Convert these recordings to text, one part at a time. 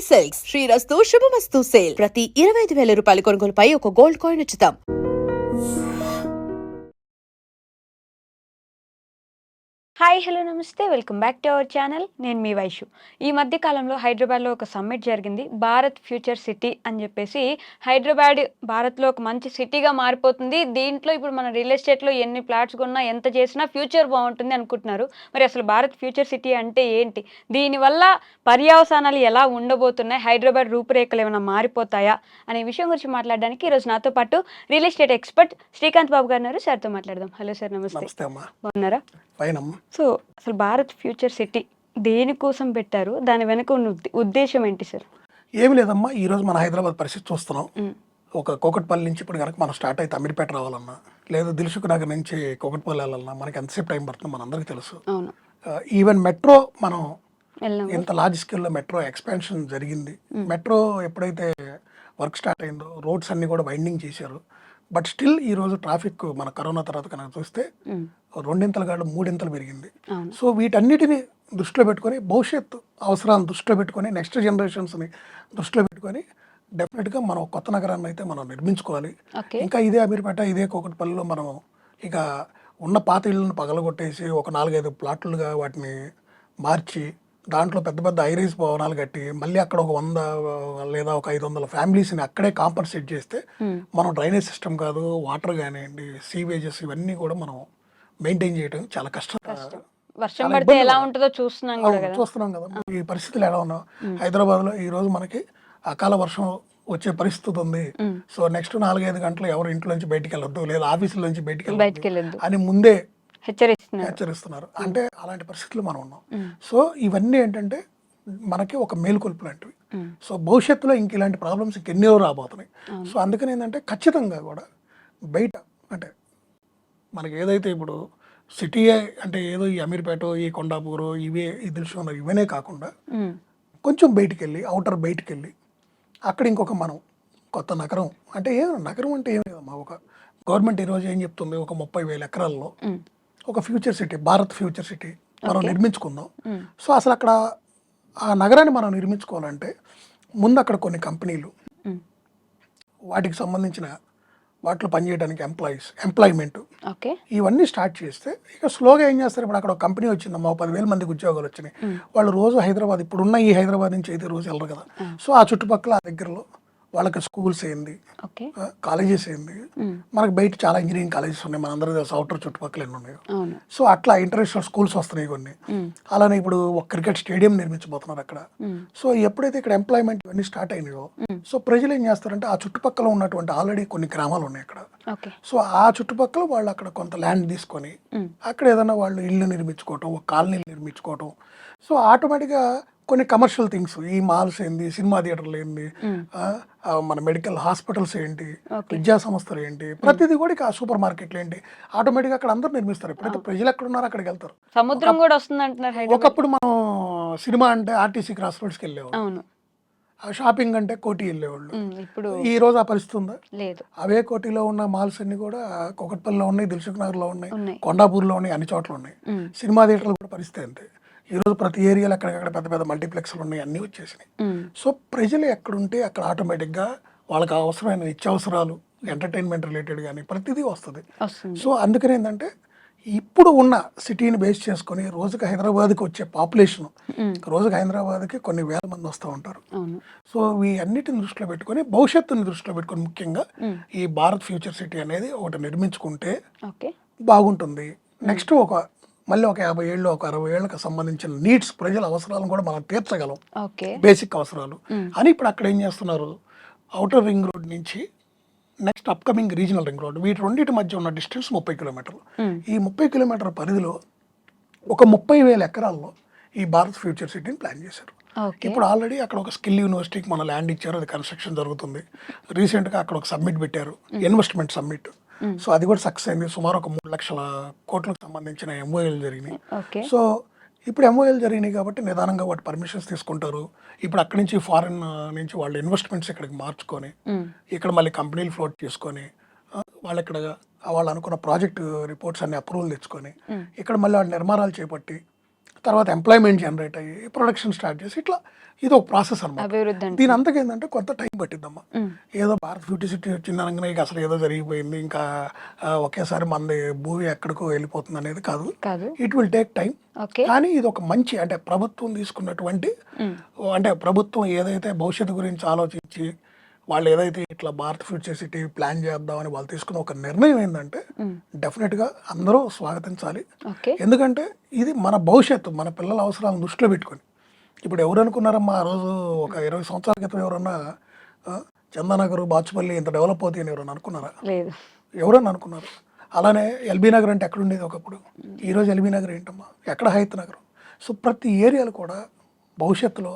Silks శ్రీరస్తు శుభమస్తు sale ప్రతి 25,000 రూపాయల కొనుగోలుపై ఒక గోల్డ్ కాయిన్ ఉచితం. హాయ్ హలో నమస్తే welcome back to our channel. నేను మీ వైషు. ఈ మధ్య కాలంలో హైదరాబాద్లో ఒక సమ్మిట్ జరిగింది, భారత్ ఫ్యూచర్ సిటీ అని చెప్పేసి. హైదరాబాద్ భారత్లో ఒక మంచి సిటీగా మారిపోతుంది. దీంట్లో ఇప్పుడు మన రియల్ ఎస్టేట్లో ఎన్ని ప్లాట్స్ కొన్నా ఎంత చేసినా ఫ్యూచర్ బాగుంటుంది అనుకుంటున్నారు. మరి అసలు భారత్ ఫ్యూచర్ సిటీ అంటే ఏంటి, దీనివల్ల పర్యవసానాలు ఎలా ఉండబోతున్నాయి, హైదరాబాద్ రూపురేఖలు ఏమైనా మారిపోతాయా అనే విషయం గురించి మాట్లాడడానికి ఈరోజు నాతో పాటు రియల్ ఎస్టేట్ ఎక్స్పర్ట్ శ్రీకాంత్ బాబు గారు ఉన్నారు. సార్తో మాట్లాడదాం. హలో సార్, నమస్తే. బాగున్నారా? సో అసలు భారత్ ఫ్యూచర్ సిటీ దేనికోసం పెట్టారు, దాని వెనక ఉన్న ఉద్దేశం ఏంటి సార్? ఏమి లేదమ్మా, ఈరోజు మన హైదరాబాద్ పరిస్థితి చూస్తున్నాం. ఒక కోకట్పల్లి నుంచి ఇప్పుడు కనుక మనం స్టార్ట్ అయితే అమీర్పేట రావాలన్నా, లేదా దిల్సుఖ్ నగర్ నుంచి కోకట్పల్లి వెళ్ళాలన్నా మనకి ఎంతసేపు టైం పడుతుంది మన అందరికీ తెలుసు. ఈవెన్ మెట్రో మనం ఎంత లార్జ్ స్కేల్లో మెట్రో ఎక్స్పాన్షన్ జరిగింది. మెట్రో ఎప్పుడైతే వర్క్ స్టార్ట్ అయిందో రోడ్స్ అన్ని కూడా వైండింగ్ చేశారు. బట్ స్టిల్ ఈరోజు ట్రాఫిక్ మన కరోనా తర్వాత కనుక చూస్తే 2 కాదు 3 పెరిగింది. సో వీటన్నిటిని దృష్టిలో పెట్టుకొని, భవిష్యత్తు అవసరాలను దృష్టిలో పెట్టుకొని, నెక్స్ట్ జనరేషన్స్ని దృష్టిలో పెట్టుకొని డెఫినెట్గా మనం కొత్త నగరాన్ని అయితే మనం నిర్మించుకోవాలి. ఇంకా ఇదే అమీర్పేట, ఇదే కోకట్పల్లిలో మనం ఇక ఉన్న పాత ఇళ్ళను పగలగొట్టేసి ఒక 4-5 ప్లాట్లుగా వాటిని మార్చి దాంట్లో పెద్ద పెద్ద ఐరైజ్ భవనాలు కట్టి మళ్ళీ అక్కడ ఒక 100 లేదా ఒక 500 ఫ్యామిలీస్ని అక్కడే కాంపన్సేట్ చేస్తే మనం డ్రైనేజ్ సిస్టమ్ కాదు, వాటర్ కానివ్వండి, సీవేజెస్ ఇవన్నీ కూడా మనం మెయింటైన్ చేయడం చాలా కష్టం. వర్షం పడితే ఎలా ఉంటుందో చూస్తున్నాం కదా. ఈ పరిస్థితులు ఎలా ఉన్నాం హైదరాబాద్లో ఈ రోజు మనకి అకాల వర్షం వచ్చే పరిస్థితి ఉంది. సో నెక్స్ట్ 4-5 గంటలు ఎవరు ఇంట్లోంచి బయటికి వెళ్ళొద్దు, లేదా ఆఫీసులోంచి బయటికి వెళ్ళొద్దు అని ముందే హెచ్చరిస్తున్నారు. అంటే అలాంటి పరిస్థితులు మనం ఉన్నాం. సో ఇవన్నీ ఏంటంటే మనకి ఒక మేలుకొల్పు లాంటివి. సో భవిష్యత్తులో ఇంక ఇలాంటి ప్రాబ్లమ్స్ ఇంకెన్నో రాబోతున్నాయి. సో అందుకని ఏంటంటే ఖచ్చితంగా కూడా బయట అంటే మనకి ఏదైతే ఇప్పుడు సిటీ అంటే ఏదో ఈ అమీర్పేట, ఈ కొండాపూరు, ఇవే ఈ దిల్సుఖ్ ఇవనే కాకుండా కొంచెం బయటికి వెళ్ళి, అవుటర్ బయటికి వెళ్ళి అక్కడ ఇంకొక మనం కొత్త నగరం అంటే నగరం అంటే ఏం లేదమ్మా, ఒక గవర్నమెంట్ ఈరోజు ఏం చెప్తుంది, ఒక 30,000 ఎకరాల్లో ఒక future city, Bharat future city మనం నిర్మించుకుందాం. సో అసలు అక్కడ ఆ నగరాన్ని మనం నిర్మించుకోవాలంటే ముందు అక్కడ కొన్ని కంపెనీలు, వాటికి సంబంధించిన వాటిలో పనిచేయడానికి ఎంప్లాయ్మెంట్ ఇవన్నీ స్టార్ట్ చేస్తే ఇక స్లోగా ఏం చేస్తారు, ఇప్పుడు అక్కడ ఒక కంపెనీ వచ్చిందమ్మా, 10,000 మందికి ఉద్యోగాలు వచ్చినాయి. వాళ్ళు రోజు హైదరాబాద్, ఇప్పుడున్న ఈ హైదరాబాద్ నుంచి అయితే రోజు వెళ్ళరు కదా. సో ఆ చుట్టుపక్కల ఆ దగ్గరలో వాళ్ళకి స్కూల్స్ ఏంది, కాలేజెస్ ఏంది, మనకి బయట చాలా ఇంజనీరింగ్ కాలేజెస్ ఉన్నాయి, మన అందరూ తెలుసు అవుటర్ చుట్టుపక్కల ఎన్ని ఉన్నాయో. సో అట్లా ఇంటర్నేషనల్ స్కూల్స్ వస్తున్నాయి కొన్ని. అలానే ఇప్పుడు ఒక క్రికెట్ స్టేడియం నిర్మించబోతున్నారు అక్కడ. సో ఎప్పుడైతే ఇక్కడ ఎంప్లాయ్మెంట్ ఇవన్నీ స్టార్ట్ అయినాయో, సో ప్రజలు ఏం చేస్తారంటే ఆ చుట్టుపక్కల ఉన్నటువంటి ఆల్రెడీ కొన్ని గ్రామాలు ఉన్నాయి అక్కడ. సో ఆ చుట్టుపక్కల వాళ్ళు అక్కడ కొంత ల్యాండ్ తీసుకొని అక్కడ ఏదైనా వాళ్ళు ఇల్లు నిర్మించుకోవటం, ఒక కాలనీలు నిర్మించుకోవటం. సో ఆటోమేటిక్గా కొన్ని కమర్షియల్ థింగ్స్, ఈ మాల్స్ ఏంటి, సినిమా థియేటర్లు ఏంటి, మన మెడికల్ హాస్పిటల్స్ ఏంటి, విద్యా సంస్థలు ఏంటి, ప్రతిదీ కూడా ఇక సూపర్ మార్కెట్లు ఏంటి, ఆటోమేటిక్గా అక్కడ అందరూ నిర్మిస్తారు. ఎప్పుడైతే ప్రజలు ఎక్కడ ఉన్నారో అక్కడికి వెళ్తారు. సముద్రం కూడా వస్తుంది అంటున్నారు. ఒకప్పుడు మనం సినిమా అంటే ఆర్టీసీ క్రాస్ రోడ్స్కి వెళ్ళేవాళ్ళు, షాపింగ్ అంటే కోటి వెళ్ళేవాళ్ళు. ఇప్పుడు ఈ రోజు ఆ పరిస్థితి ఉందా? లేదు. అవే కోటిలో ఉన్న మాల్స్ అన్ని కూడా కోకట్పల్లిలో ఉన్నాయి, దిల్సుఖ్ నగర్లో ఉన్నాయి, కొండాపూర్లో ఉన్నాయి, అన్ని చోట్ల ఉన్నాయి. సినిమా థియేటర్లు కూడా పరిస్థితి అంతే. ఈరోజు ప్రతి ఏరియాలో అక్కడక్కడ పెద్ద పెద్ద మల్టీప్లెక్స్లు ఉన్నాయి, అన్నీ వచ్చేసినాయి. సో ప్రజలు ఎక్కడుంటే అక్కడ ఆటోమేటిక్గా వాళ్ళకి అవసరమైన నిత్యావసరాలు, ఎంటర్టైన్మెంట్ రిలేటెడ్ కానీ ప్రతిదీ వస్తుంది. సో అందుకని ఏంటంటే ఇప్పుడు ఉన్న సిటీని బేస్ చేసుకొని రోజుకి హైదరాబాద్కి వచ్చే పాపులేషన్, రోజుకి హైదరాబాద్కి కొన్ని వేల మంది వస్తూ ఉంటారు. సో ఈ అన్నిటిని దృష్టిలో పెట్టుకొని, భవిష్యత్తుని దృష్టిలో పెట్టుకొని ముఖ్యంగా ఈ భారత్ ఫ్యూచర్ సిటీ అనేది ఒకటి నిర్మించుకుంటే బాగుంటుంది. నెక్స్ట్ మళ్ళీ ఒక 50 ఏళ్ళు, ఒక 60 ఏళ్ళకి సంబంధించిన నీడ్స్, ప్రజల అవసరాలను కూడా మనం తీర్చగలం, బేసిక్ అవసరాలు అని. ఇప్పుడు అక్కడ ఏం చేస్తున్నారు, అవుటర్ రింగ్ రోడ్ నుంచి next upcoming regional ring road, వీటి రెండింటి మధ్య ఉన్న డిస్టెన్స్ 30 కిలోమీటర్లు. ఈ 30 కిలోమీటర్ల పరిధిలో ఒక 30,000 ఎకరాల్లో ఈ భారత్ ఫ్యూచర్ సిటీని ప్లాన్ చేశారు. ఇప్పుడు ఆల్రెడీ అక్కడ ఒక స్కిల్ యూనివర్సిటీకి మన ల్యాండ్ ఇచ్చారు, అది కన్స్ట్రక్షన్ జరుగుతుంది. రీసెంట్గా అక్కడ ఒక సబ్మిట్ పెట్టారు, ఇన్వెస్ట్మెంట్ సబ్మిట్. సో అది కూడా సక్సెస్ అయింది. సుమారు ఒక 3 లక్షల కోట్లకు సంబంధించిన ఎంఓఏలు జరిగినాయి. సో ఇప్పుడు ఎంఓఏలు జరిగినాయి కాబట్టి నిదానంగా వాటి పర్మిషన్స్ తీసుకుంటారు. ఇప్పుడు అక్కడి నుంచి ఫారిన్ నుంచి వాళ్ళు ఇన్వెస్ట్మెంట్స్ ఇక్కడికి మార్చుకొని ఇక్కడ మళ్ళీ కంపెనీలు ఫ్లోట్ చేసుకొని వాళ్ళు ఇక్కడ వాళ్ళు అనుకున్న ప్రాజెక్ట్ రిపోర్ట్స్ అన్ని అప్రూవల్ తెచ్చుకొని ఇక్కడ మళ్ళీ వాళ్ళు నిర్మాణాలు చేపట్టి తర్వాత ఎంప్లాయ్మెంట్ జనరేట్ అయ్యి ప్రొడక్షన్ స్టార్ట్ చేసి ఇట్లా ఇది ఒక ప్రాసెస్ అనమాట. అభివృద్ధి అంటే దీని అంతకు ఏంటంటే కొంత టైం పట్టిద్దమ్మా. ఏదో భారత్ ఫ్యూచర్ సిటీ వచ్చిందనగానే ఇక అసలు ఏదో జరిగిపోయింది ఇంకా ఒకేసారి మనది భూమి ఎక్కడికో వెళ్ళిపోతుంది అనేది కాదు. కాదు. It will take time. Okay. కానీ ఇది ఒక మంచి అంటే ప్రభుత్వం తీసుకున్నటువంటి అంటే ప్రభుత్వం ఏదైతే భవిష్యత్తు గురించి ఆలోచించి వాళ్ళు ఏదైతే ఇట్లా భారత్ ఫ్యూచర్ సిటీ ప్లాన్ చేద్దామని వాళ్ళు తీసుకున్న ఒక నిర్ణయం ఏంటంటే డెఫినెట్గా అందరూ స్వాగతించాలి. ఓకే. ఎందుకంటే ఇది మన భవిష్యత్తు, మన పిల్లల అవసరాలను దృష్టిలో పెట్టుకొని. ఇప్పుడు ఎవరు అనుకున్నారమ్మా ఆ రోజు ఒక 20 సంవత్సరాల క్రితం ఎవరన్నా చందానగర్ బాచుపల్లి ఇంత డెవలప్ అవుతాయి అని ఎవరన్నా అనుకున్నారా? లేదు. ఎవరన్నా అనుకున్నారు? అలానే ఎల్బీ నగర్ అంటే ఎక్కడ ఉండేది ఒకప్పుడు, ఈరోజు ఎల్బీ నగర్ ఏంటమ్మా, ఎక్కడ హైత్ నగర్. సో ప్రతి ఏరియాలు కూడా భవిష్యత్తులో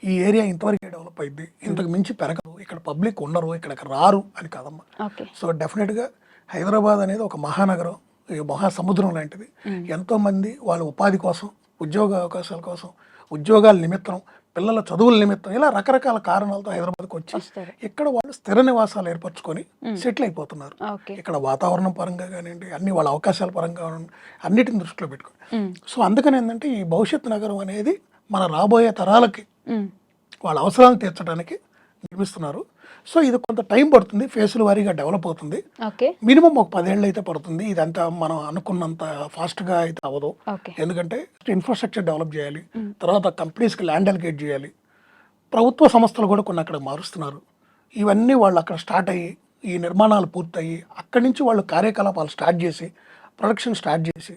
ఈ ఏరియా ఇంతవరకే డెవలప్ అయింది, ఇంతకు మించి పెరగదు, ఇక్కడ పబ్లిక్ ఉండరు, ఇక్కడికి రారు అని కాదమ్మా. ఓకే. సో డెఫినెట్గా హైదరాబాద్ అనేది ఒక మహానగరం, ఈ మహాసముద్రం లాంటిది. ఎంతోమంది వాళ్ళ ఉపాధి కోసం, ఉద్యోగ అవకాశాల కోసం, ఉద్యోగాల నిమిత్తం, పిల్లల చదువుల నిమిత్తం ఇలా రకరకాల కారణాలతో హైదరాబాద్కి వచ్చి ఇక్కడ వాళ్ళు స్థిర నివాసాలు ఏర్పరచుకొని సెటిల్ అయిపోతున్నారు. ఓకే. ఇక్కడ వాతావరణం పరంగా కానివ్వండి, అన్ని వాళ్ళ అవకాశాల పరంగా అన్నిటిని దృష్టిలో పెట్టుకొని. సో అందుకని ఏంటంటే ఈ భవిష్యత్ నగరం అనేది మన రాబోయే తరాలకి వాళ్ళ అవసరాలను తీర్చడానికి నిర్మిస్తున్నారు. సో ఇది కొంత టైం పడుతుంది, ఫేసుల వారీగా డెవలప్ అవుతుంది. ఓకే. మినిమం ఒక 10 ఏళ్ళు అయితే పడుతుంది. ఇదంతా మనం అనుకున్నంత ఫాస్ట్గా అయితే అవ్వదు. ఓకే. ఎందుకంటే ఇన్ఫ్రాస్ట్రక్చర్ డెవలప్ చేయాలి, తర్వాత కంపెనీస్కి ల్యాండ్ అలికేట్ చేయాలి, ప్రభుత్వ సంస్థలు కూడా కొన్ని అక్కడ మారుస్తున్నారు. ఇవన్నీ వాళ్ళు అక్కడ స్టార్ట్ అయ్యి ఈ నిర్మాణాలు పూర్తయ్యి అక్కడి నుంచి వాళ్ళు కార్యకలాపాలు స్టార్ట్ చేసి ప్రొడక్షన్ స్టార్ట్ చేసి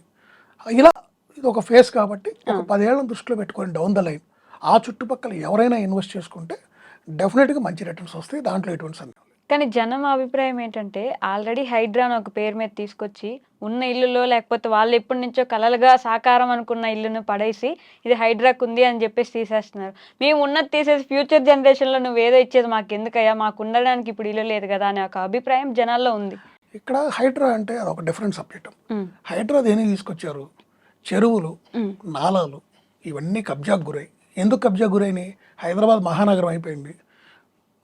ఇలా ఇది ఒక ఫేస్ కాబట్టి ఒక 10 ఏళ్ళను దృష్టిలో పెట్టుకొని డౌన్ ద లైన్ ఆ చుట్టుపక్కల ఎవరైనా ఇన్వెస్ట్ చేసుకుంటే డెఫినెట్గా మంచి రిటర్న్స్ వస్తాయి, దాంట్లో ఎటువంటి సందేహం లేదు. కానీ జనం అభిప్రాయం ఏంటంటే ఆల్రెడీ హైడ్రా అని ఒక పేరు మీద తీసుకొచ్చి ఉన్న ఇల్లులో లేకపోతే వాళ్ళు ఎప్పటి నుంచో కలలుగా సాకారం అనుకున్న ఇల్లును పడేసి ఇది హైడ్రాకు ఉంది అని చెప్పేసి తీసేస్తున్నారు. మేము ఉన్నది తీసేసి ఫ్యూచర్ జనరేషన్లో నువ్వు ఏదో ఇచ్చేది మాకు ఎందుకయ్యా, మాకు ఉండడానికి ఇప్పుడు ఇల్లు లేదు కదా అనే ఒక అభిప్రాయం జనాల్లో ఉంది. ఇక్కడ హైడ్రా అంటే అదొక డిఫరెంట్ సబ్జెక్ట్. హైడ్రా దేనికి తీసుకొచ్చారు? చెరువులు, నాలాలు ఇవన్నీ కబ్జాకు గురై. ఎందుకు కబ్జా గురైనాయి? హైదరాబాద్ మహానగరం అయిపోయింది.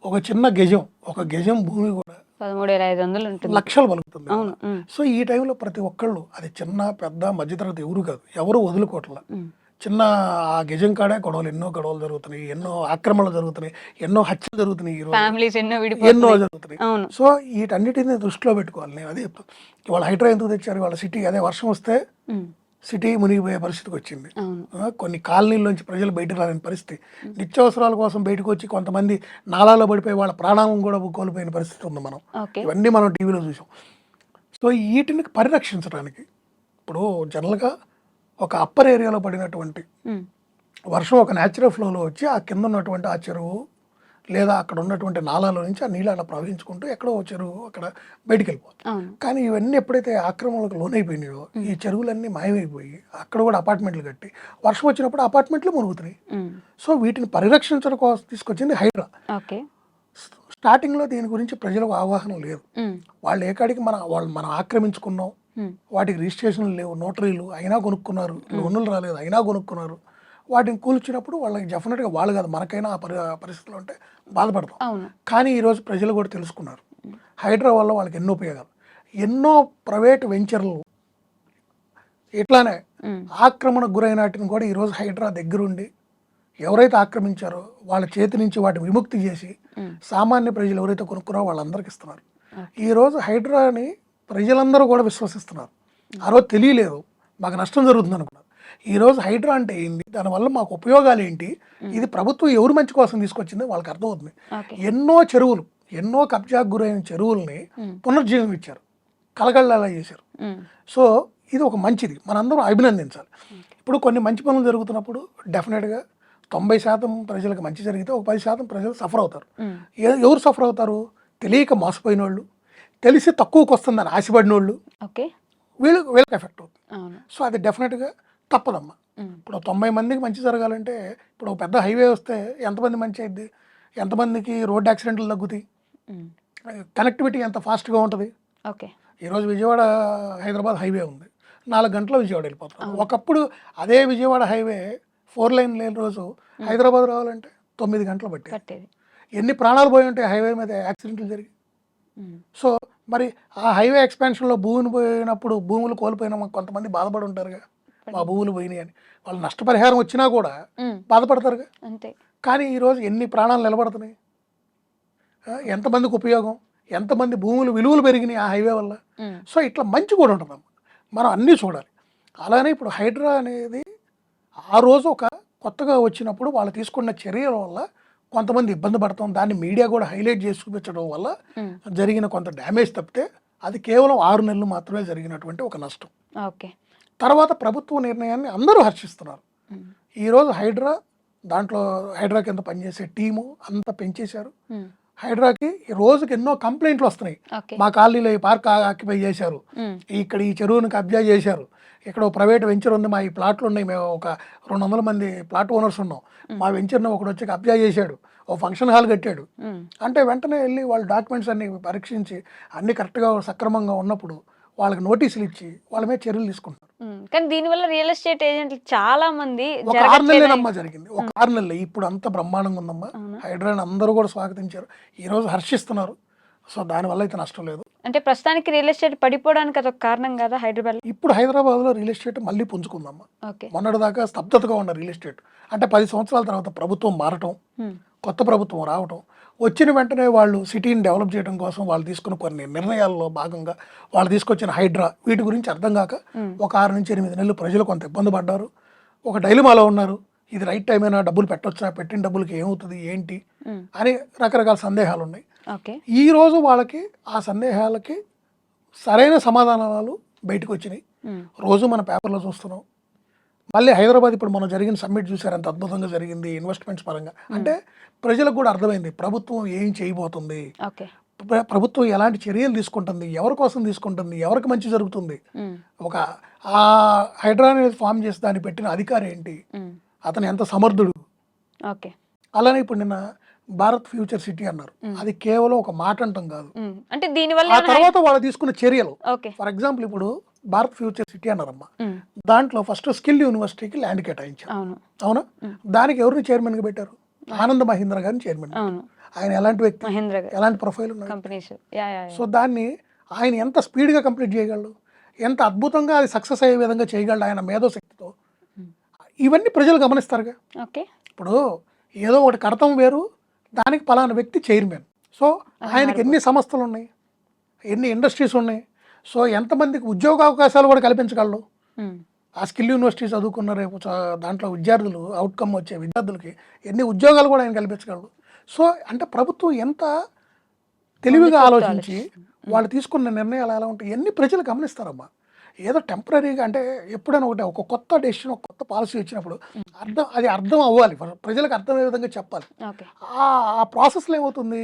ఒక చిన్న గజం, ఒక గజం భూమి కూడా 13,500 ఉంటుంది, లక్షలు పలుకుతుంది. సో ఈ టైంలో ప్రతి ఒక్కళ్ళు అది చిన్న పెద్ద మధ్యతరగతి ఎవరు కాదు, ఎవరు వదులుకోవట్లా. చిన్న ఆ గజం కాడే గొడవలు, ఎన్నో గొడవలు జరుగుతున్నాయి, ఎన్నో ఆక్రమణలు జరుగుతున్నాయి, ఎన్నో హత్యలు జరుగుతున్నాయి, ఎన్నో జరుగుతున్నాయి. సో వీటన్నిటిని దృష్టిలో పెట్టుకోవాలి. నేను అదే చెప్తాను. ఇవాళ హైడ్రా ఎందుకు తెచ్చారు? వాళ్ళ సిటీ అదే వర్షం వస్తే సిటీ మునిగిపోయే పరిస్థితికి వచ్చింది. కొన్ని కాలనీల్లోంచి ప్రజలు బయటకు రాలేని పరిస్థితి, నిత్యావసరాల కోసం బయటకు వచ్చి కొంతమంది నాలాలో పడిపోయి వాళ్ళ ప్రాణాలను కూడా కోల్పోయిన పరిస్థితి ఉంది. మనం ఇవన్నీ మనం టీవీలో చూసాం. సో వీటిని పరిరక్షించడానికి ఇప్పుడు జనరల్గా ఒక అప్పర్ ఏరియాలో పడినటువంటి వర్షం ఒక న్యాచురల్ ఫ్లోలో వచ్చి ఆ కింద ఉన్నటువంటి ఆ చెరువు లేదా అక్కడ ఉన్నటువంటి నాలాలో నుంచి ఆ నీళ్ళు అలా ప్రవహించుకుంటూ ఎక్కడో చెరువు అక్కడ బయటికి వెళ్ళిపోతుంది. కానీ ఇవన్నీ ఎప్పుడైతే ఆక్రమణలకు లోనైపోయినాయో ఈ చెరువులన్నీ మాయమైపోయి అక్కడ కూడా అపార్ట్మెంట్లు కట్టి వర్షం వచ్చినప్పుడు అపార్ట్మెంట్లు మునుగుతున్నాయి. సో వీటిని పరిరక్షించడం కోసం తీసుకొచ్చింది హైడ్రా. స్టార్టింగ్లో దీని గురించి ప్రజలకు అవగాహన లేదు. వాళ్ళు ఏకాడికి మనం ఆక్రమించుకున్నాం, వాటికి రిజిస్ట్రేషన్లు లేవు, నోటరీలు అయినా కొనుక్కున్నారు, లోన్లు రాలేదు అయినా కొనుక్కున్నారు. వాటిని కూల్చినప్పుడు వాళ్ళకి డెఫినెట్గా వాళ్ళు కాదు మనకైనా ఆ పరిస్థితులు ఉంటే బాధపడతాం. కానీ ఈరోజు ప్రజలు కూడా తెలుసుకున్నారు హైడ్రా వల్ల వాళ్ళకి ఎన్నో ఉపయోగాలు. ఎన్నో ప్రైవేట్ వెంచర్లు ఇట్లానే ఆక్రమణకు గురైనటిని కూడా ఈరోజు హైడ్రా దగ్గరుండి ఎవరైతే ఆక్రమించారో వాళ్ళ చేతి నుంచి వాటిని విముక్తి చేసి సామాన్య ప్రజలు ఎవరైతే కొనుక్కున్నారో వాళ్ళందరికీ ఇస్తున్నారు. ఈరోజు హైడ్రాని ప్రజలందరూ కూడా విశ్వసిస్తున్నారు. ఆ రోజు తెలియలేదు, మాకు నష్టం జరుగుతుంది అనుకున్నారు. ఈరోజు హైడ్రా అంటే ఏంటి, దానివల్ల మాకు ఉపయోగాలు ఏంటి, ఇది ప్రభుత్వం ఎవరు మంచి కోసం తీసుకొచ్చిందో వాళ్ళకి అర్థమవుతుంది. ఎన్నో చెరువులు, ఎన్నో కబ్జాకు గురైన చెరువుల్ని పునర్జీవం ఇచ్చారు, కలగళ్ళలా చేశారు. సో ఇది ఒక మంచిది, మనందరం అభినందించాలి. ఇప్పుడు కొన్ని మంచి పనులు జరుగుతున్నప్పుడు డెఫినెట్గా 90% ప్రజలకు మంచి జరిగితే ఒక 10% ప్రజలు సఫర్ అవుతారు. ఎవరు సఫర్ అవుతారు? తెలియక మోసపోయిన వాళ్ళు, తెలిసి తక్కువకి వస్తుందని ఆశపడిన వాళ్ళు, వీళ్ళకి ఎఫెక్ట్ అవుతుంది. సో అది డెఫినెట్గా తప్పదమ్మా. ఇప్పుడు 90 మందికి మంచి జరగాలంటే ఇప్పుడు పెద్ద హైవే వస్తే ఎంతమంది మంచి అయింది, ఎంతమందికి రోడ్ యాక్సిడెంట్లు తగ్గుతాయి, కనెక్టివిటీ ఎంత ఫాస్ట్గా ఉంటుంది. ఈరోజు విజయవాడ హైదరాబాద్ హైవే ఉంది, 4 గంటల విజయవాడ వెళ్ళిపోతాం. ఒకప్పుడు అదే విజయవాడ హైవే 4 లైన్ లేని రోజు హైదరాబాద్ రావాలంటే 9 గంటలు పట్టేది. ఎన్ని ప్రాణాలు పోయి ఉంటాయి హైవే మీద యాక్సిడెంట్లు జరిగి. సో మరి ఆ హైవే ఎక్స్పాన్షన్లో భూమిని పోయినప్పుడు భూములు కోల్పోయిన కొంతమంది బాధపడి ఉంటారుగా. మా భూములు పోయినాయి అని. వాళ్ళు నష్టపరిహారం వచ్చినా కూడా బాధపడతారుగా. అంతే. కానీ ఈరోజు ఎన్ని ప్రాణాలు నిలబడుతున్నాయి, ఎంతమందికి ఉపయోగం, ఎంతమంది భూములు విలువలు పెరిగినాయి ఆ హైవే వల్ల. సో ఇట్లా మంచి కూడా ఉంటుందమ్మా, మనం అన్నీ చూడాలి. అలానే ఇప్పుడు హైడ్రా అనేది ఆ రోజు ఒక కొత్తగా వచ్చినప్పుడు వాళ్ళు తీసుకున్న చర్యల వల్ల కొంతమంది ఇబ్బంది పడతాం, దాన్ని మీడియా కూడా హైలైట్ చేసి చూపించడం వల్ల జరిగిన కొంత డ్యామేజ్ తప్పితే అది కేవలం 6 నెలలు మాత్రమే జరిగినటువంటి ఒక నష్టం. ఓకే. తర్వాత ప్రభుత్వ నిర్ణయాన్ని అందరూ హర్షిస్తున్నారు. ఈరోజు హైడ్రా దాంట్లో హైడ్రా కింద పనిచేసే టీము అంతా పెంచేశారు. హైడ్రాకి ఈ రోజుకి ఎన్నో కంప్లైంట్లు వస్తున్నాయి. మా కాలనీలో ఈ పార్క్ ఆక్యుపై చేశారు, ఇక్కడ ఈ చెరువును కబ్జా చేశారు, ఇక్కడ ప్రైవేట్ వెంచర్ ఉంది, మా ఈ ప్లాట్లు ఉన్నాయి, మేము ఒక 200 మంది ప్లాట్ ఓనర్స్ ఉన్నాం, మా వెంచర్ని ఒకడు వచ్చి కబ్జా చేశాడు, ఓ ఫంక్షన్ హాల్ కట్టాడు అంటే వెంటనే వెళ్ళి వాళ్ళు డాక్యుమెంట్స్ అన్ని పరీక్షించి అన్ని కరెక్ట్గా సక్రమంగా ఉన్నప్పుడు వాళ్ళకి నోటీసులు ఇచ్చి వాళ్ళ మీద చర్యలు తీసుకుంటారు. కానీ దీనివల్ల రియల్ ఎస్టేట్ ఏజెంట్లు చాలా మంది ఒక 6 నెలలేనమ్మా జరిగింది, ఒక 6 నెలలే. ఇప్పుడు అంత బ్రహ్మాండంగా ఉందమ్మా, హైడ్రాని అందరూ కూడా స్వాగతించారు, ఈరోజు హర్షిస్తున్నారు. సో దానివల్ల అయితే నష్టం లేదు. అంటే ప్రస్తుతానికి రియల్ ఎస్టేట్ పడిపోవడానికి అదొక కారణం కదా హైదరాబాద్. ఇప్పుడు హైదరాబాద్లో రియల్ ఎస్టేట్ మళ్ళీ పుంజుకుందమ్మా. మొన్నటిదాకా స్తబ్దతగా ఉన్న రియల్ ఎస్టేట్ అంటే 10 సంవత్సరాల తర్వాత ప్రభుత్వం మారటం, కొత్త ప్రభుత్వం రావటం, వచ్చిన వెంటనే వాళ్ళు సిటీని డెవలప్ చేయడం కోసం వాళ్ళు తీసుకున్న కొన్ని నిర్ణయాల్లో భాగంగా వాళ్ళు తీసుకొచ్చిన హైడ్రా వీటి గురించి అర్థం కాక ఒక 6 నుంచి 8 నెలలు ప్రజలు కొంత ఇబ్బంది పడ్డారు, ఒక డైలమాలో ఉన్నారు. ఇది రైట్ టైం అయినా, డబ్బులు పెట్టొచ్చా, పెట్టిన డబ్బులకి ఏమవుతుంది ఏంటి అని రకరకాల సందేహాలు ఉన్నాయి. ఈ రోజు వాళ్ళకి ఆ సందేహాలకి సరైన సమాధానాలు బయటకు వచ్చినాయి. రోజు మన పేపర్లో చూస్తున్నాం. మళ్ళీ హైదరాబాద్ ఇప్పుడు మనం జరిగిన సమ్మిట్ చూసారు, ఎంత అద్భుతంగా జరిగింది ఇన్వెస్ట్మెంట్స్ పరంగా. అంటే ప్రజలకు కూడా అర్థమైంది ప్రభుత్వం ఏం చేయబోతుంది, ప్రభుత్వం ఎలాంటి చర్యలు తీసుకుంటుంది, ఎవరి కోసం తీసుకుంటుంది, ఎవరికి మంచి జరుగుతుంది, ఒక ఆ హైడ్రా అనేది ఫామ్ చేసి దాన్ని పెట్టిన అధికారి ఏంటి, అతను ఎంత సమర్థుడు. అలానే ఇప్పుడు నిన్న భారత్ ఫ్యూచర్ సిటీ అన్నారు, అది కేవలం ఒక మాట అంటాం కాదు, అంటే దీనివల్ల ఆ తర్వాత వాళ్ళు తీసుకున్న చర్యలు. ఫర్ ఎగ్జాంపుల్ ఇప్పుడు భారత్ ఫ్యూచర్ సిటీ అన్నారమ్మా, దాంట్లో ఫస్ట్ స్కిల్ యూనివర్సిటీకి ల్యాండ్ కేటాయించారు, అవునా? దానికి ఎవరిని చైర్మన్ గా పెట్టారు? ఆనంద్ మహీంద్ర గారిని చైర్మన్. ఆయన ఎలాంటి వ్యక్తి, ఎలాంటి ప్రొఫైల్ ఉన్నాయి. సో దాన్ని ఆయన ఎంత స్పీడ్గా కంప్లీట్ చేయగలడు, ఎంత అద్భుతంగా అది సక్సెస్ అయ్యే విధంగా చేయగలడు ఆయన మేధోశక్తితో, ఇవన్నీ ప్రజలు గమనిస్తారుగా. ఇప్పుడు ఏదో ఒకటి కడతాం వేరు, దానికి పలానా వ్యక్తి చైర్మన్. సో ఆయనకి ఎన్ని సంస్థలు ఉన్నాయి, ఎన్ని ఇండస్ట్రీస్ ఉన్నాయి, సో ఎంతమందికి ఉద్యోగ అవకాశాలు కూడా కల్పించగలడు. ఆ స్కిల్ యూనివర్సిటీ చదువుకున్న రేపు దాంట్లో విద్యార్థులు అవుట్కమ్ వచ్చే విద్యార్థులకి ఎన్ని ఉద్యోగాలు కూడా ఆయన కల్పించగలడు. సో అంటే ప్రభుత్వం ఎంత తెలివిగా ఆలోచించి వాళ్ళు తీసుకున్న నిర్ణయాలు ఎలా ఉంటాయి ఎన్ని ప్రజలు గమనిస్తారమ్మా. ఏదో టెంపరీగా అంటే ఎప్పుడైనా ఒకటి ఒక కొత్త డెసిషన్, ఒక కొత్త పాలసీ వచ్చినప్పుడు అది అర్థం అవ్వాలి, ప్రజలకు అర్థమయ్యే విధంగా చెప్పాలి. ఆ ప్రాసెస్లో ఏమవుతుంది,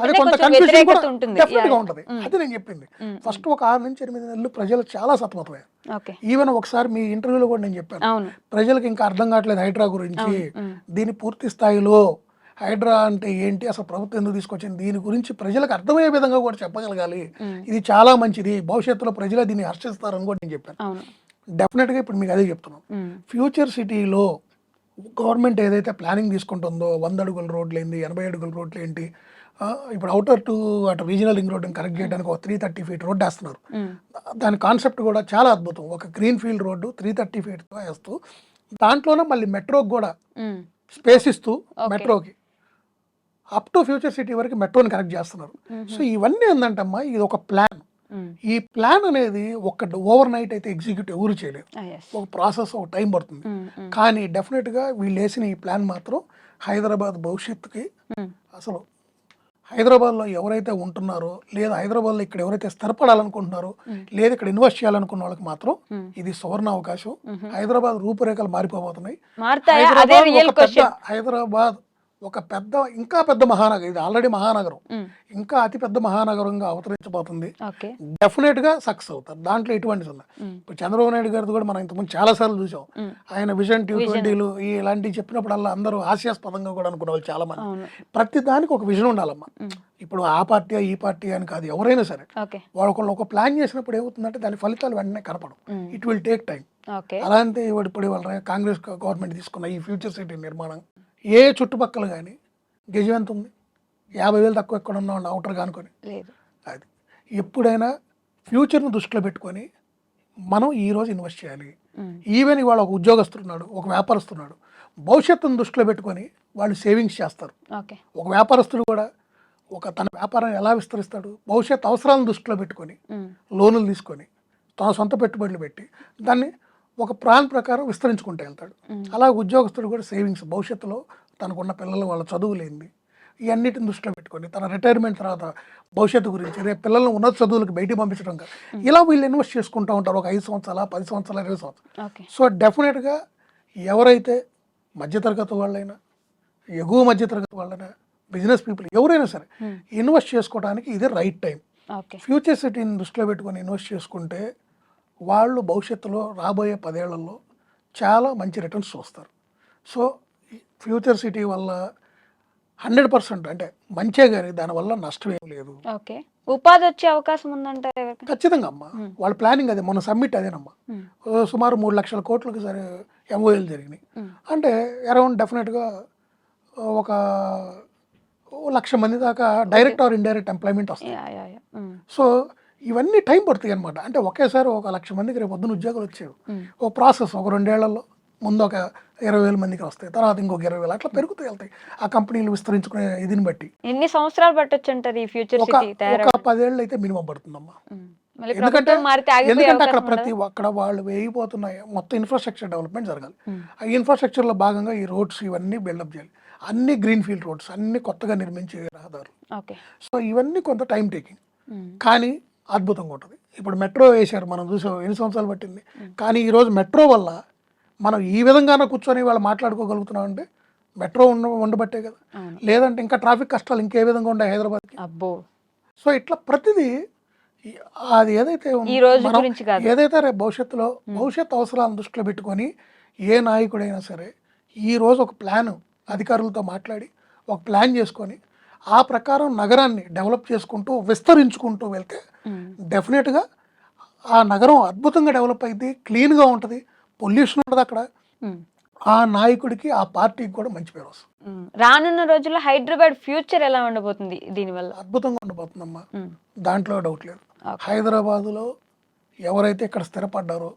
అది కొంత కన్ఫ్యూజన్ కూడా డెఫినెట్గా ఉంటుంది. అది నేను చెప్పింది. ఫస్ట్ ఒక 6 నుంచి 8 నెలలు ప్రజలు చాలా సతమతమయ్యారు. ఈవెన్ ఒకసారి మీ ఇంటర్వ్యూలో కూడా నేను చెప్పాను, ప్రజలకు ఇంకా అర్థం కావట్లేదు హైడ్రా గురించి, దీని పూర్తి స్థాయిలో హైడ్రా అంటే ఏంటి, అసలు ప్రభుత్వం ఎందుకు తీసుకొచ్చింది, దీని గురించి ప్రజలకు అర్థమయ్యే విధంగా కూడా చెప్పగలగాలి. ఇది చాలా మంచిది, భవిష్యత్తులో ప్రజలు దీన్ని హర్షిస్తారని కూడా నేను చెప్పాను. డెఫినెట్గా ఇప్పుడు మీకు అదే చెప్తున్నాం. ఫ్యూచర్ సిటీలో గవర్నమెంట్ ఏదైతే ప్లానింగ్ తీసుకుంటుందో 100 అడుగుల రోడ్లు ఏంటి, 80 అడుగుల రోడ్లు ఏంటి, ఇప్పుడు అవుటర్ టు అటు రీజనల్ రింగ్ రోడ్ని కనెక్ట్ చేయడానికి ఒక 330 ఫీట్ రోడ్డు వేస్తున్నారు. దాని కాన్సెప్ట్ కూడా చాలా అద్భుతం. ఒక గ్రీన్ ఫీల్డ్ రోడ్డు 330 ఫీట్తో వేస్తూ దాంట్లోనే మళ్ళీ మెట్రోకి కూడా స్పేస్ ఇస్తూ మెట్రోకి అప్ టు ఫ్యూచర్ సిటీ వరకు మెట్రోని కనెక్ట్ చేస్తున్నారు. సో ఇవన్నీ ఏంటంటమ్మా, ఇది ఒక ప్లాన్. ఈ ప్లాన్ అనేది ఒక ఓవర్ నైట్ అయితే ఎగ్జిక్యూట్ ఎవరు చేయలేదు, ఒక ప్రాసెస్, ఒక టైం పడుతుంది. కానీ డెఫినెట్గా వీళ్ళు వేసిన ఈ ప్లాన్ మాత్రం హైదరాబాద్ భవిష్యత్తుకి, అసలు హైదరాబాద్లో ఎవరైతే ఉంటున్నారో లేదా హైదరాబాద్లో ఇక్కడ ఎవరైతే స్థిరపడాలనుకుంటున్నారో లేదా ఇక్కడ ఇన్వెస్ట్ చేయాలనుకున్న వాళ్ళకి మాత్రం ఇది సువర్ణ అవకాశం. హైదరాబాద్ రూపురేఖలు మారిపోబోతున్నాయి. హైదరాబాద్ ఒక పెద్ద, ఇంకా పెద్ద మహానగరం, ఇది ఆల్రెడీ మహానగరం, ఇంకా అతి పెద్ద మహానగరంగా అవతరించబోతుంది. డెఫినెట్ గా సక్సెస్ అవుతారు, దాంట్లో ఎటువంటి ఉంది. ఇప్పుడు చంద్రబాబు నాయుడు గారిది కూడా మనం ఇంతకుముందు చాలా సార్లు చూసాం. ఆయన విజన్ 2020 ఇలాంటివి చెప్పినప్పుడల్లా అందరూ హాస్యాస్పదంగా కూడా అనుకునే వాళ్ళు చాలా మంది. ప్రతి దానికి ఒక విజన్ ఉండాలమ్మా. ఇప్పుడు ఆ పార్టీ ఈ పార్టీ అని కాదు, ఎవరైనా సరే వాళ్ళొకళ్ళు ఒక ప్లాన్ చేసినప్పుడు ఏమవుతుందంటే దాని ఫలితాలు వెంటనే కనపడం. It will take time. అలాంటి ఇప్పుడు వాళ్ళ కాంగ్రెస్ గవర్నమెంట్ తీసుకున్న ఈ ఫ్యూచర్ సిటీ నిర్మాణం ఏ చుట్టుపక్కల కానీ గజం ఎంత ఉంది, 50,000 తక్కువ ఎక్కడ ఉన్నాం అవుటర్ కానుకొని. అది ఎప్పుడైనా ఫ్యూచర్ను దృష్టిలో పెట్టుకొని మనం ఈ రోజు ఇన్వెస్ట్ చేయాలి. ఈవెన్ ఇవాళ ఒక ఉద్యోగస్తున్నాడు, ఒక వ్యాపారస్తున్నాడు, భవిష్యత్తును దృష్టిలో పెట్టుకొని వాళ్ళు సేవింగ్స్ చేస్తారు. ఓకే. ఒక వ్యాపారస్తుడు కూడా తన వ్యాపారం ఎలా విస్తరిస్తాడు, భవిష్యత్ అవసరాలను దృష్టిలో పెట్టుకొని లోనులు తీసుకొని తన సొంత పెట్టుబడులు పెట్టి దాన్ని ఒక ప్లాన్ ప్రకారం విస్తరించుకుంటూ వెళ్తాడు. అలా ఉద్యోగస్తుడు కూడా సేవింగ్స్, భవిష్యత్తులో తనకున్న పిల్లలు వాళ్ళ చదువులేంది ఇవన్నిటిని దృష్టిలో పెట్టుకొని తన రిటైర్మెంట్ తర్వాత భవిష్యత్తు గురించి, రేపు పిల్లలను ఉన్నత చదువులకు బయటికి పంపించడం కాదు, ఇలా వీళ్ళు ఇన్వెస్ట్ చేసుకుంటూ ఉంటారు. ఒక 5 సంవత్సరాల 10 సంవత్సరాల 20 సంవత్సరాలు. సో డెఫినెట్గా ఎవరైతే మధ్యతరగతి వాళ్ళైనా, ఎగువ మధ్యతరగతి వాళ్ళైనా, బిజినెస్ పీపుల్ ఎవరైనా సరే ఇన్వెస్ట్ చేసుకోవడానికి ఇది రైట్ టైం. ఫ్యూచర్ సిటీని దృష్టిలో పెట్టుకొని ఇన్వెస్ట్ చేసుకుంటే వాళ్ళు భవిష్యత్తులో రాబోయే 10 ఏళ్లలో చాలా మంచి రిటర్న్స్ చూస్తారు. సో ఫ్యూచర్ సిటీ వల్ల 100% అంటే మంచే, కానీ దానివల్ల నష్టం ఏం లేదు. ఓకే. ఉపాధి వచ్చే అవకాశం ఉందంటారు ఎవరికి? ఖచ్చితంగా అమ్మా. వాళ్ళ ప్లానింగ్ అదే, మొన్న సమ్మిట్ అదేనమ్మా. సుమారు 3 లక్షల కోట్లకు సరే ఎంఓఏలు జరిగినాయి. అంటే అరౌండ్ డెఫినెట్గా ఒక 1,00,000 మంది దాకా డైరెక్ట్ ఆర్ ఇండైరెక్ట్ ఎంప్లాయ్మెంట్ వస్తుంది. సో ఇవన్నీ టైం పడుతుంది అనమాట. అంటే ఒకేసారి 1,00,000 మందికి రేపు పొద్దున ఉద్యోగాలు వచ్చేవి. ఓ ప్రాసెస్, ఒక 2 ఏళ్లలో ముందు ఒక 20,000 మందికి వస్తాయి, తర్వాత ఇంకొక 20,000 అట్లా పెరుగుతూ వెళ్తాయి ఆ కంపెనీలు విస్తరించుకునే ఇదిని బట్టి. ఎన్ని సంవత్సరాలు పట్టొచ్చు అంటారు ఈ ఫ్యూచర్ సిటీ ఒక 10 ఏళ్ళు అయితే మినిమం పడుతుందమ్మా. ఎందుకంటే అక్కడ వాళ్ళు వేయిపోతున్నాయి, మొత్తం ఇన్ఫ్రాస్ట్రక్చర్ డెవలప్మెంట్ జరగాలి. ఆ ఇన్ఫ్రాస్ట్రక్చర్లో భాగంగా ఈ రోడ్స్ ఇవన్నీ బిల్డప్ చేయాలి. అన్ని గ్రీన్ ఫీల్డ్ రోడ్స్, అన్ని కొత్తగా నిర్మించే రహదారులు. సో ఇవన్నీ కొంత టైం టేకింగ్, కానీ అద్భుతంగా ఉంటుంది. ఇప్పుడు మెట్రో వేశారు, మనం చూసాం, ఎన్ని సంవత్సరాలు పట్టింది. కానీ ఈరోజు మెట్రో వల్ల మనం ఈ విధంగానే కూర్చొని వాళ్ళు మాట్లాడుకోగలుగుతున్నాం అంటే మెట్రో ఉండబట్టే కదా. లేదంటే ఇంకా ట్రాఫిక్ కష్టాలు ఇంకే విధంగా ఉండే హైదరాబాద్కి. సో ఇట్లా ప్రతిదీ అది ఏదైతే ఏదైతే రేపు భవిష్యత్తులో భవిష్యత్ అవసరాలను దృష్టిలో పెట్టుకొని ఏ నాయకుడైనా సరే ఈ రోజు ఒక ప్లాన్ అధికారులతో మాట్లాడి ఒక ప్లాన్ చేసుకొని ఆ ప్రకారం నగరాన్ని డెవలప్ చేసుకుంటూ విస్తరించుకుంటూ వెళ్తే డెఫినెట్గా ఆ నగరం అద్భుతంగా డెవలప్ అయింది, క్లీన్గా ఉంటుంది, పొల్యూషన్ ఉంటుంది అక్కడ. ఆ నాయకుడికి, ఆ పార్టీకి కూడా మంచి పేరు వస్తుంది. రానున్న రోజుల్లో హైదరాబాద్ ఫ్యూచర్ ఎలా ఉండబోతుంది దీనివల్ల? అద్భుతంగా ఉండబోతుందమ్మా, దాంట్లో డౌట్ లేదు. హైదరాబాదులో ఎవరైతే ఇక్కడ స్థిరపడ్డారో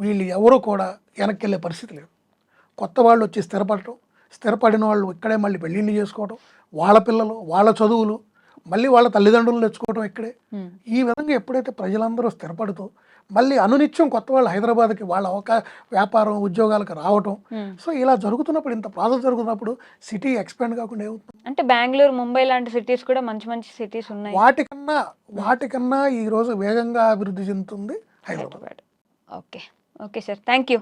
వీళ్ళు ఎవరు కూడా వెనక్కి వెళ్ళే పరిస్థితి లేదు. కొత్త వాళ్ళు వచ్చి స్థిరపడిన వాళ్ళు ఇక్కడే మళ్ళీ పెళ్ళిళ్ళు చేసుకోవడం, వాళ్ళ పిల్లలు, వాళ్ళ చదువులు, మళ్ళీ వాళ్ళ తల్లిదండ్రులు తెచ్చుకోవడం ఇక్కడే. ఈ విధంగా ఎప్పుడైతే ప్రజలందరూ స్థిరపడుతూ మళ్ళీ అనునిత్యం కొత్త వాళ్ళు హైదరాబాద్కి వాళ్ళ వ్యాపారం ఉద్యోగాలకు రావటం, సో ఇలా జరుగుతున్నప్పుడు, ఇంత ప్రాసెస్ జరుగుతున్నప్పుడు సిటీ ఎక్స్పాండ్ కాకుండా ఏమవుతుంది? అంటే బెంగళూరు, ముంబై లాంటి సిటీస్ కూడా మంచి మంచి సిటీస్ ఉన్నాయి. వాటికన్నా ఈ రోజు వేగంగా అభివృద్ధి చెందుతుంది Hyderabad. Okay sir, thank you.